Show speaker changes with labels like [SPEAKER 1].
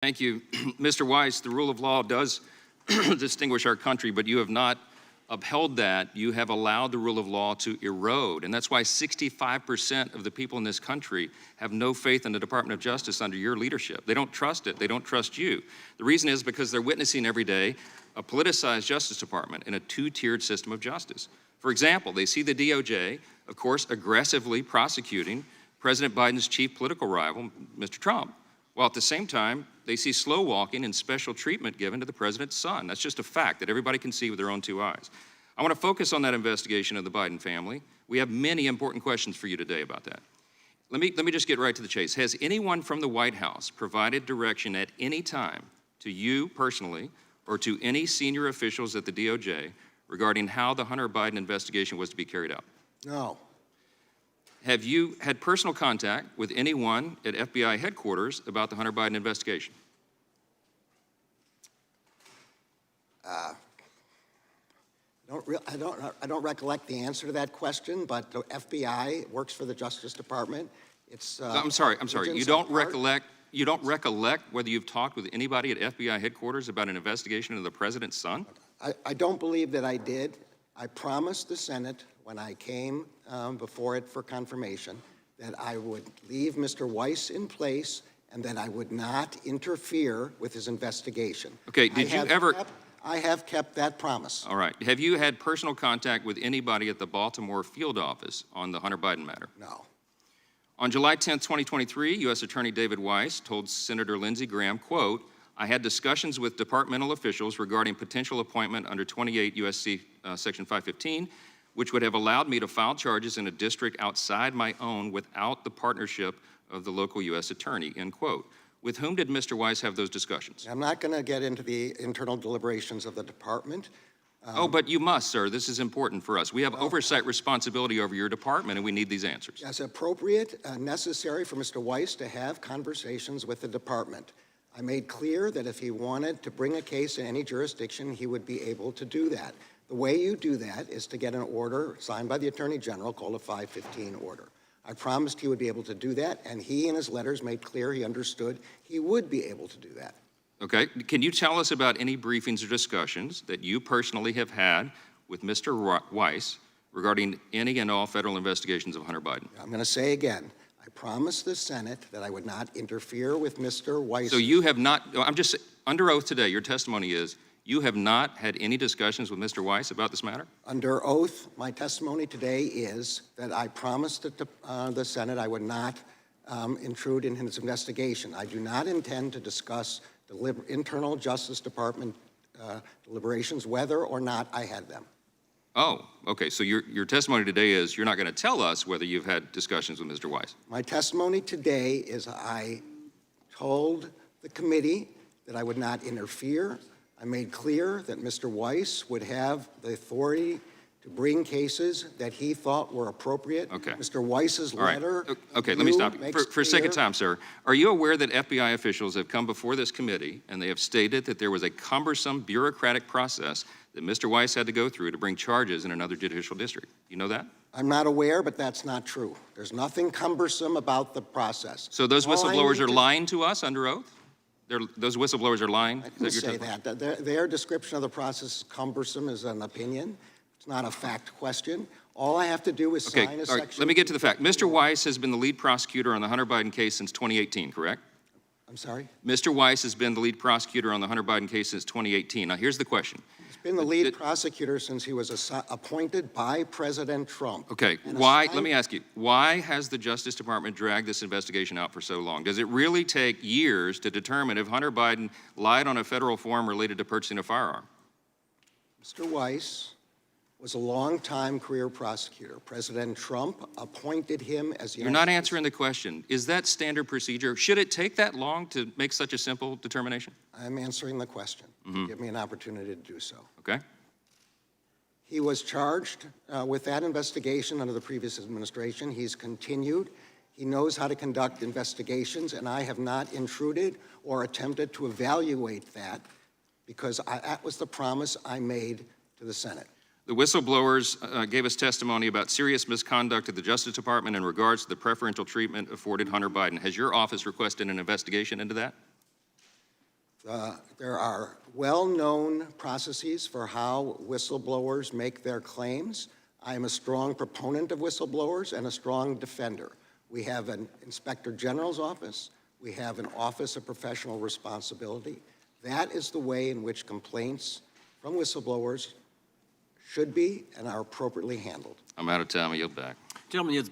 [SPEAKER 1] Thank you. Mr. Weiss, the rule of law does distinguish our country, but you have not upheld that. You have allowed the rule of law to erode, and that's why 65% of the people in this country have no faith in the Department of Justice under your leadership. They don't trust it. They don't trust you. The reason is because they're witnessing every day a politicized Justice Department in a two-tiered system of justice. For example, they see the DOJ, of course, aggressively prosecuting President Biden's chief political rival, Mr. Trump, while at the same time, they see slow walking and special treatment given to the president's son. That's just a fact that everybody can see with their own two eyes. I want to focus on that investigation of the Biden family. We have many important questions for you today about that. Let me just get right to the chase. Has anyone from the White House provided direction at any time to you personally or to any senior officials at the DOJ regarding how the Hunter Biden investigation was to be carried out?
[SPEAKER 2] No.
[SPEAKER 1] Have you had personal contact with anyone at FBI headquarters about the Hunter Biden investigation?
[SPEAKER 2] I don't recollect the answer to that question, but the FBI works for the Justice Department. It's.
[SPEAKER 1] I'm sorry. You don't recollect whether you've talked with anybody at FBI headquarters about an investigation of the president's son?
[SPEAKER 2] I don't believe that I did. I promised the Senate when I came before it for confirmation that I would leave Mr. Weiss in place and that I would not interfere with his investigation.
[SPEAKER 1] Okay,
[SPEAKER 2] I have kept that promise.
[SPEAKER 1] All right. Have you had personal contact with anybody at the Baltimore field office on the Hunter Biden matter?
[SPEAKER 2] No.
[SPEAKER 1] On July 10th, 2023, U.S. Attorney David Weiss told Senator Lindsey Graham, quote, I had discussions with departmental officials regarding potential appointment under 28 U.S.C. Section 515, which would have allowed me to file charges in a district outside my own without the partnership of the local U.S. attorney, end quote. With whom did Mr. Weiss have those discussions?
[SPEAKER 2] I'm not going to get into the internal deliberations of the department.
[SPEAKER 1] Oh, but you must, sir. This is important for us. We have oversight responsibility over your department, and we need these answers.
[SPEAKER 2] As appropriate, necessary for Mr. Weiss to have conversations with the department. I made clear that if he wanted to bring a case in any jurisdiction, he would be able to do that. The way you do that is to get an order signed by the Attorney General called a 515 order. I promised he would be able to do that, and he in his letters made clear he understood he would be able to do that.
[SPEAKER 1] Okay. Can you tell us about any briefings or discussions that you personally have had with Mr. Weiss regarding any and all federal investigations of Hunter Biden?
[SPEAKER 2] I'm going to say again, I promised the Senate that I would not interfere with Mr. Weiss.
[SPEAKER 1] So you have not, I'm just, under oath today, your testimony is you have not had any discussions with Mr. Weiss about this matter?
[SPEAKER 2] Under oath, my testimony today is that I promised the Senate I would not intrude in his investigation. I do not intend to discuss the internal Justice Department deliberations, whether or not I had them.
[SPEAKER 1] Oh, okay. So your testimony today is you're not going to tell us whether you've had discussions with Mr. Weiss.
[SPEAKER 2] My testimony today is I told the committee that I would not interfere. I made clear that Mr. Weiss would have the authority to bring cases that he thought were appropriate.
[SPEAKER 1] Okay.
[SPEAKER 2] Mr. Weiss's letter.
[SPEAKER 1] Okay, let me stop you. For a second time, sir. Are you aware that FBI officials have come before this committee and they have stated that there was a cumbersome bureaucratic process that Mr. Weiss had to go through to bring charges in another judicial district? You know that?
[SPEAKER 2] I'm not aware, but that's not true. There's nothing cumbersome about the process.
[SPEAKER 1] So those whistleblowers are lying to us under oath? Those whistleblowers are lying?
[SPEAKER 2] I didn't say that. Their description of the process is cumbersome is an opinion. It's not a fact question. All I have to do is sign a section.
[SPEAKER 1] Let me get to the fact. Mr. Weiss has been the lead prosecutor on the Hunter Biden case since 2018, correct?
[SPEAKER 2] I'm sorry?
[SPEAKER 1] Mr. Weiss has been the lead prosecutor on the Hunter Biden case since 2018. Now, here's the question.
[SPEAKER 2] He's been the lead prosecutor since he was appointed by President Trump.
[SPEAKER 1] Okay, let me ask you, why has the Justice Department dragged this investigation out for so long? Does it really take years to determine if Hunter Biden lied on a federal form related to purchasing a firearm?
[SPEAKER 2] Mr. Weiss was a long-time career prosecutor. President Trump appointed him as the—
[SPEAKER 1] You're not answering the question. Is that standard procedure? Should it take that long to make such a simple determination?
[SPEAKER 2] I'm answering the question. Give me an opportunity to do so.
[SPEAKER 1] Okay.
[SPEAKER 2] He was charged with that investigation under the previous administration. He's continued. He knows how to conduct investigations, and I have not intruded or attempted to evaluate that because that was the promise I made to the Senate.
[SPEAKER 1] The whistleblowers gave us testimony about serious misconduct at the Justice Department in regards to the preferential treatment afforded Hunter Biden. Has your office requested an investigation into that?
[SPEAKER 2] There are well-known processes for how whistleblowers make their claims. I am a strong proponent of whistleblowers and a strong defender. We have an Inspector General's office. We have an Office of Professional Responsibility. That is the way in which complaints from whistleblowers should be and are appropriately handled.
[SPEAKER 1] I'm out of time. I yield back.
[SPEAKER 3] Gentleman yields